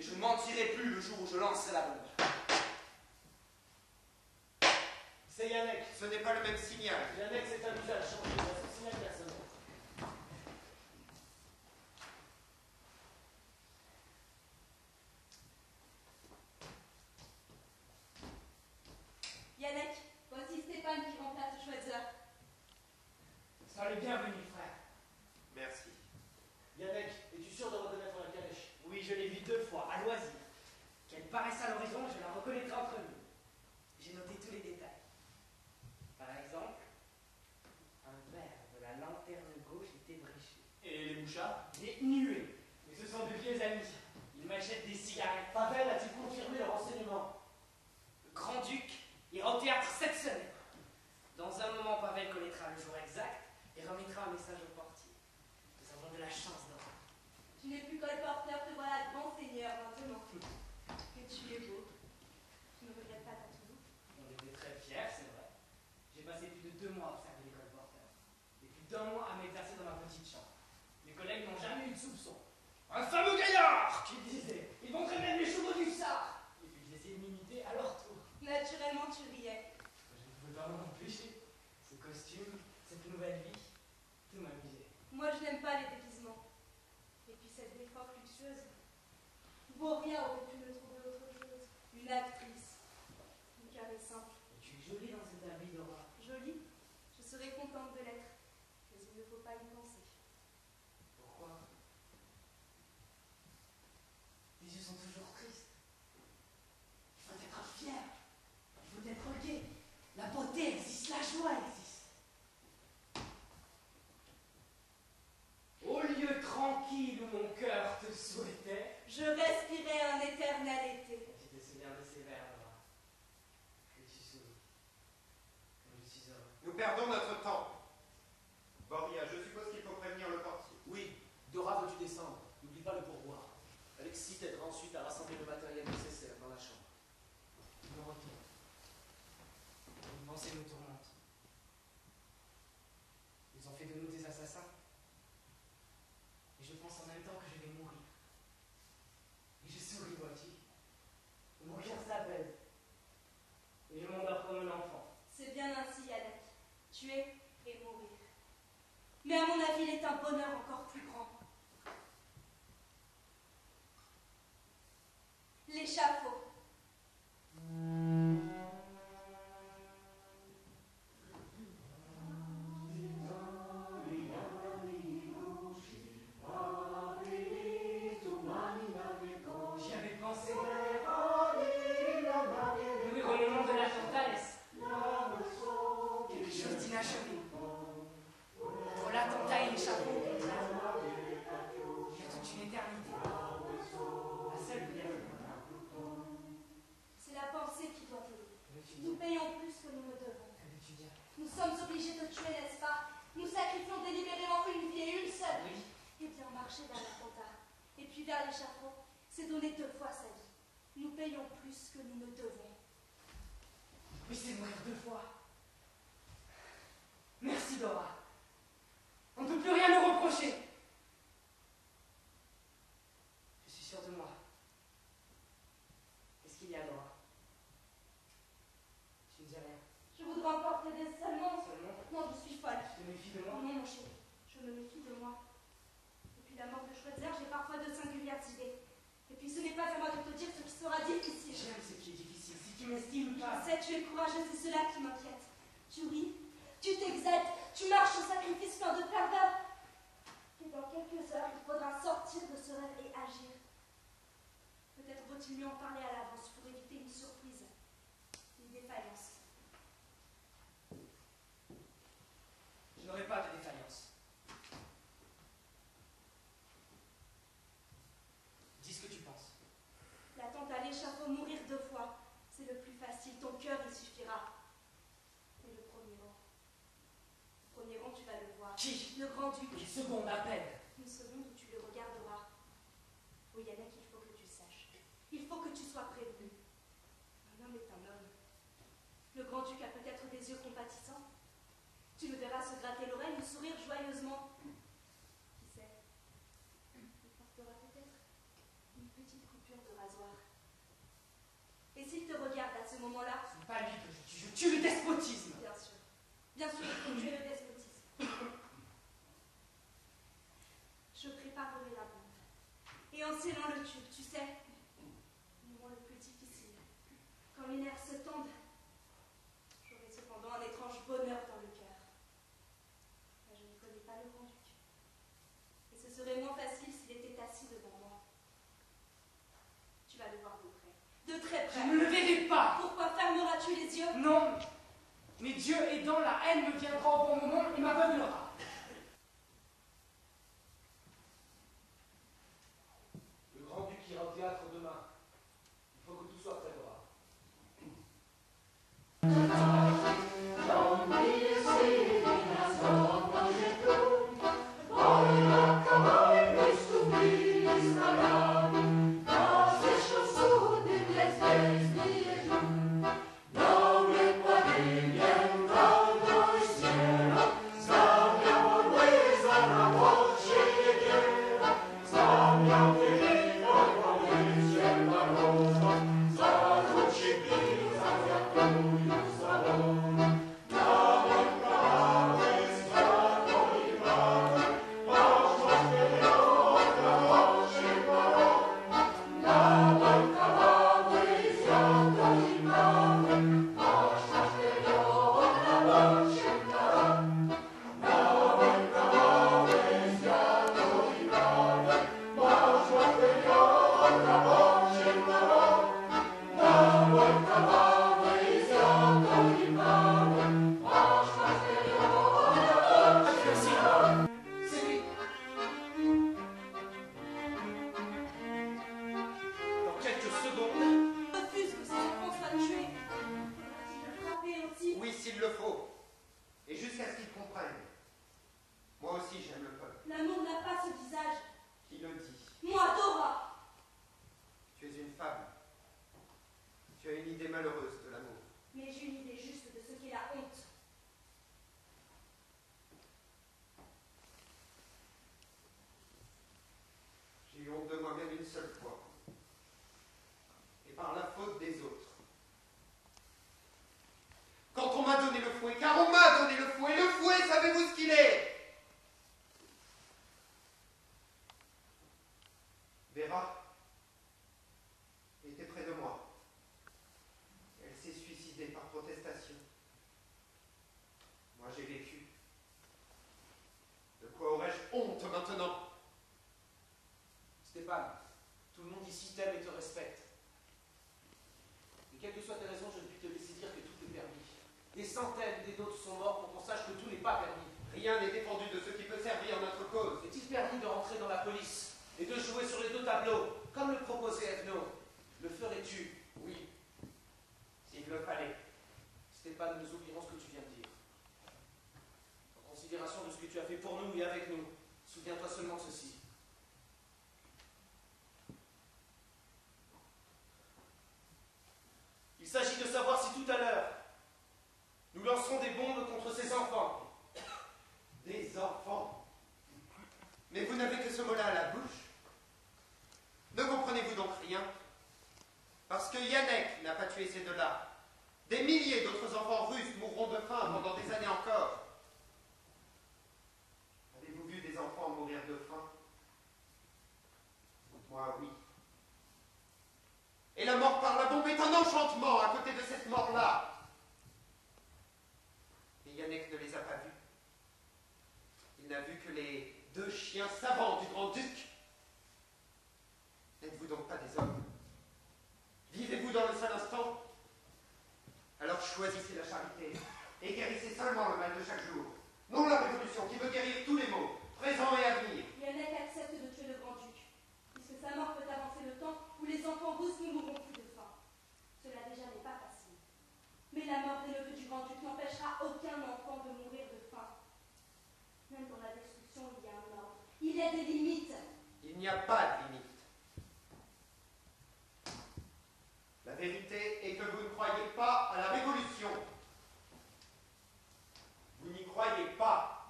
Et je ne mentirai plus le jour où je lancerai la bombe. C'est Yannick. Ce n'est pas le même signal. Yannick, c'est un usage changé. Il a son signal personnel. Yannick, voici Stéphane qui remplace Schweitzer. Sois le bienvenu, frère. Merci. Yannick, es-tu sûr de reconnaître la calèche? Oui, je l'ai vue 2 fois, à loisir. Qu'elle paraisse à l'horizon, je la reconnaîtrai entre nous. J'ai noté tous les détails. Par exemple, un verre de la lanterne gauche est ébréché. Et les mouchards? Des nuées. Mais ce sont de vieux amis. Ils m'achètent des cigarettes. Pavel a-t-il confirmé le renseignement? Le grand-duc ira au théâtre cette semaine. Dans un moment, Pavel connaîtra le jour exact et remettra un message au portier. Nous avons de la chance, Dora. Tu n'es plus colporteur, te voilà grand seigneur maintenant. Que tu es beau. Tu ne regrettes pas ta tenue? On était très fiers, c'est vrai. J'ai passé plus de 2 mois à observer les colporteurs. Et plus d'1 mois à m'exercer dans ma petite chambre. Mes collègues n'ont jamais eu de soupçon. Un fameux gaillard qui disait, ils montraient même les chevaux du Sar. Et puis je les ai m'imiter à leur tour. Naturellement, tu riais. Je ne pouvais pas m'en empêcher. Ce costume, cette nouvelle vie, tout m'amusait. Moi, je n'aime pas les déguisements. Et puis cette défroque luxueuse. Boria aurait pu me trouver autre chose. Une actrice. Mon cœur est simple. Et tu es jolie dans cet habit, Dora. Jolie. Je serais contente de l'être. Mais il ne faut pas y penser. Pourquoi? Les yeux sont toujours tristes. Il faut être fier. Il faut être gai. La beauté existe, la joie existe. Au lieu tranquille où mon cœur te souhaitait, Je respirais un éternel été. tu te souviens de ces vers, Dora. Que tu souris. Comme je suis heureux. Nous perdons notre temps. Boria, je suppose qu'il faut prévenir le portier. Oui. Dora, veux-tu descendre? N'oublie pas le pourboire. Alexis t'aidera ensuite à rassembler le matériel nécessaire dans la chambre. Je me retourne. Une pensée me tourmente. Ils ont fait de nous des assassins. Et je pense en même temps que je vais mourir. Et je souris, vois-tu. Mon cœur s'apaise. Et je m'endors comme un enfant. C'est bien ainsi, Yannick. Tuer et mourir. Mais à mon avis, il est un bonheur encore plus grand. L'échafaud. J'y avais pensé. Mourir au moment de la Tantales. Quelque chose d'inachevé. Entre l'attentat et l'échafaud. Il y a toute une éternité. La seule que C'est la pensée qui doit payer. Que veux-tu Nous dire? payons plus que nous ne devons. Que veux-tu dire? Nous sommes obligés de tuer, n'est-ce pas? Nous sacrifions délibérément une vie et une seule. Oui. Eh bien, marcher vers l'attentat, et puis vers l'échafaud, c'est donner 2 fois sa vie. Nous payons plus que nous ne devons. Oui, c'est mourir 2 fois. Merci, Dora. On ne peut plus rien nous reprocher. Je suis sûre de moi. Qu'est-ce qu'il y a, Dora? Tu ne dis rien. Je voudrais emporter des seulement. Seulement, Non, je suis folle. tu te méfies de Non, moi. mon chéri, je me méfie de moi. Depuis la mort de Schweitzer, j'ai parfois de singulières idées. Et puis ce n'est pas à moi de te dire ce qui sera difficile. J'aime ce qui est difficile. Si tu m'estimes pas. Je sais, tu es courageuse, c'est cela qui m'inquiète. Tu ris, tu t'exaltes, tu marches au sacrifice plein de ferveur. Et dans quelques heures, il faudra sortir de ce rêve et agir. Peut-être vaut-il mieux en parler à l'avance pour éviter une surprise, une défaillance. Je n'aurai pas de défaillance. Dis ce que tu penses. L'attente à l'échafaud, mourir 2 fois, c'est le plus facile. Ton cœur y suffira. Mais le premier rang. Le premier rang, tu vas le voir. Qui? Le grand-duc. Une seconde à peine. Une seconde où tu le regarderas. Oui, Yannick, il faut que tu saches. Il faut que tu sois prévenu. Un homme est un homme. Le grand-duc a peut-être des yeux compatissants. Tu le verras se gratter l'oreille ou sourire joyeusement. Qui sait? Il portera peut-être une petite coupure de rasoir. Et s'il te regarde à ce moment-là, Ce n'est pas lui que je tue le despotisme. bien sûr, tu es le despotisme. Je préparerai la bombe. Et en scellant le tube, tu sais, le moment le plus difficile, quand les nerfs se tendent, j'aurai cependant un étrange bonheur dans le cœur. Car je ne connais pas le grand-duc. Et ce serait moins facile s'il était assis devant moi. Tu vas le voir de près. De très Je près. ne le verrai pas. Pourquoi fermeras-tu les yeux? Non, mais Dieu aidant, la haine me viendra au bon moment et m'aveuglera. Le grand-duc ira au théâtre demain. Il faut que tout soit favorable. Stéphane, tout le monde ici t'aime et te respecte. Et quelles que soient tes raisons, je ne puis te laisser dire que tout est permis. Des centaines des nôtres sont morts pour qu'on sache que tout n'est pas permis. Rien n'est défendu de ce qui peut servir notre cause. Est-il permis de rentrer dans la police et de jouer sur les deux tableaux, comme le proposait Evno? Le ferais-tu? Oui, s'il le fallait. Stéphane, nous oublierons ce que tu viens de dire. En considération de ce que tu as fait pour nous et avec nous, souviens-toi seulement de ceci. Il s'agit de savoir si tout à l'heure, nous lancerons des bombes contre ces enfants. Des enfants? Mais vous n'avez que ce mot-là à la bouche? Ne comprenez-vous donc rien? Parce que Yannick n'a pas tué ces deux-là. Des milliers d'autres enfants russes mourront de faim pendant des années encore. Avez-vous vu des enfants mourir de faim? Moi, oui. Et la mort par la bombe est un enchantement à côté de cette mort-là. Et Yannick ne les a pas vus. Il n'a vu que les deux chiens savants du grand-duc. N'êtes-vous donc pas des hommes? Vivez-vous dans le seul instant? Alors choisissez la charité et guérissez seulement le mal de chaque jour. Non la révolution qui veut guérir tous les maux, présents et à venir. Yannick accepte de tuer le grand-duc, puisque sa mort peut avancer le temps où les enfants russes ne mourront plus de faim. Cela déjà n'est pas facile. Mais la mort des neveux du grand-duc n'empêchera aucun enfant de mourir de faim. Même dans la destruction, il y a un ordre. Il y a des limites. Il n'y a pas de limite. La vérité est que vous ne croyez pas à la révolution. Vous n'y croyez pas.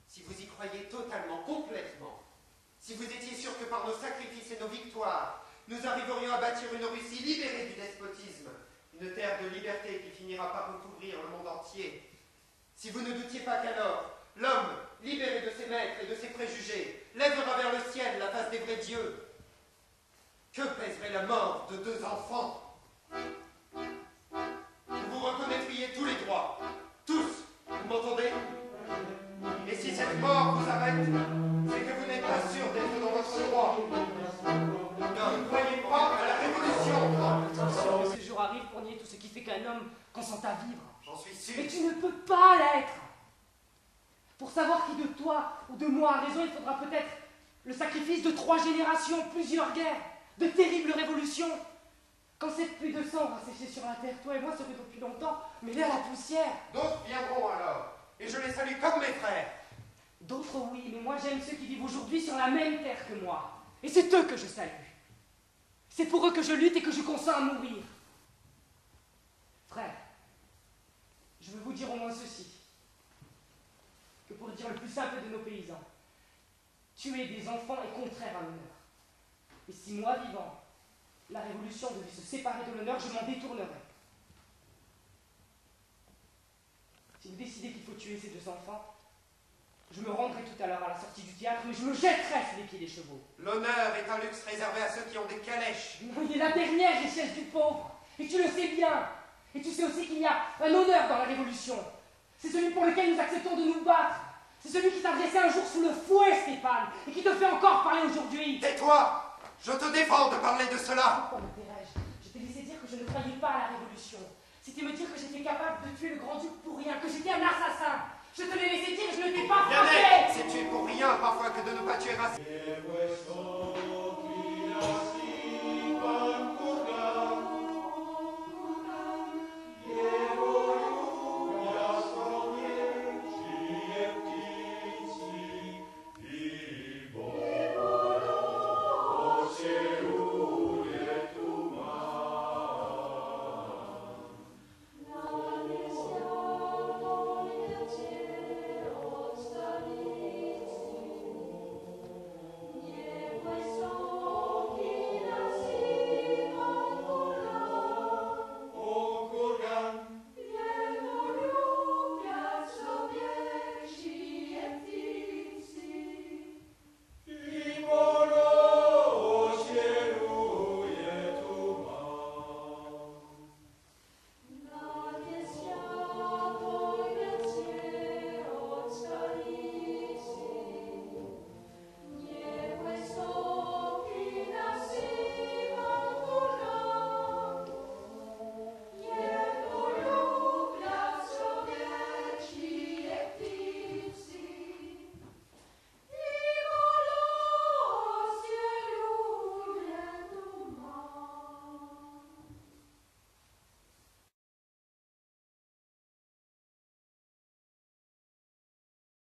Si vous y croyez totalement, complètement, si vous étiez sûr que par nos sacrifices nous arriverions à bâtir une Russie libérée du despotisme, une terre de liberté qui finira par recouvrir le monde entier. Si vous ne doutiez pas qu'alors, l'homme, libéré de ses maîtres et de ses préjugés, lèvera vers le ciel la face des vrais dieux, que pèserait la mort de 2 enfants? Vous vous reconnaîtriez tous les droits, tous, vous m'entendez? Et si cette mort vous arrête, c'est que vous n'êtes pas sûr d'être dans votre droit. Ne croyez pas à la révolution. Ce jour arrive pour nier tout ce qui fait qu'un homme consent à vivre. J'en suis sûr. Mais tu ne peux pas l'être. Pour savoir qui de toi ou de moi a raison, il faudra peut-être le sacrifice de 3 générations, plusieurs guerres, de terribles révolutions. Quand cette pluie de sang aura séché sur la terre, toi et moi serons depuis longtemps mêlés à la poussière. D'autres viendront alors, et je les salue comme mes frères. D'autres oui, mais moi j'aime ceux qui vivent aujourd'hui sur la même terre que moi. Et c'est eux que je salue. C'est pour eux que je lutte et que je consens à mourir. Frère, je veux vous dire au moins ceci, que pour dire le plus simple de nos paysans, tuer des enfants est contraire à l'honneur. Et si moi, vivant, la révolution devait se séparer de l'honneur, je m'en détournerais. Si vous décidez qu'il faut tuer ces 2 enfants, je me rendrai tout à l'heure à la sortie du théâtre, mais je me jetterai sous les pieds des chevaux. L'honneur est un luxe réservé à ceux qui ont des calèches. Non, il est la dernière richesse du pauvre, et tu le sais bien. Et tu sais aussi qu'il y a un honneur dans la révolution. C'est celui pour lequel nous acceptons de nous battre. C'est celui qui t'a dressé un jour sous le fouet, Stéphane, et qui te fait encore parler aujourd'hui. Tais-toi! Je te défends de parler de cela. Pourquoi me tairais-je? Je t'ai laissé dire que je ne croyais pas à la révolution. C'était me dire que j'étais capable de tuer le grand-duc pour rien, que j'étais un assassin. Je te l'ai laissé dire et je ne t'ai pas frappé. C'est tuer pour rien parfois que de ne pas tuer assez.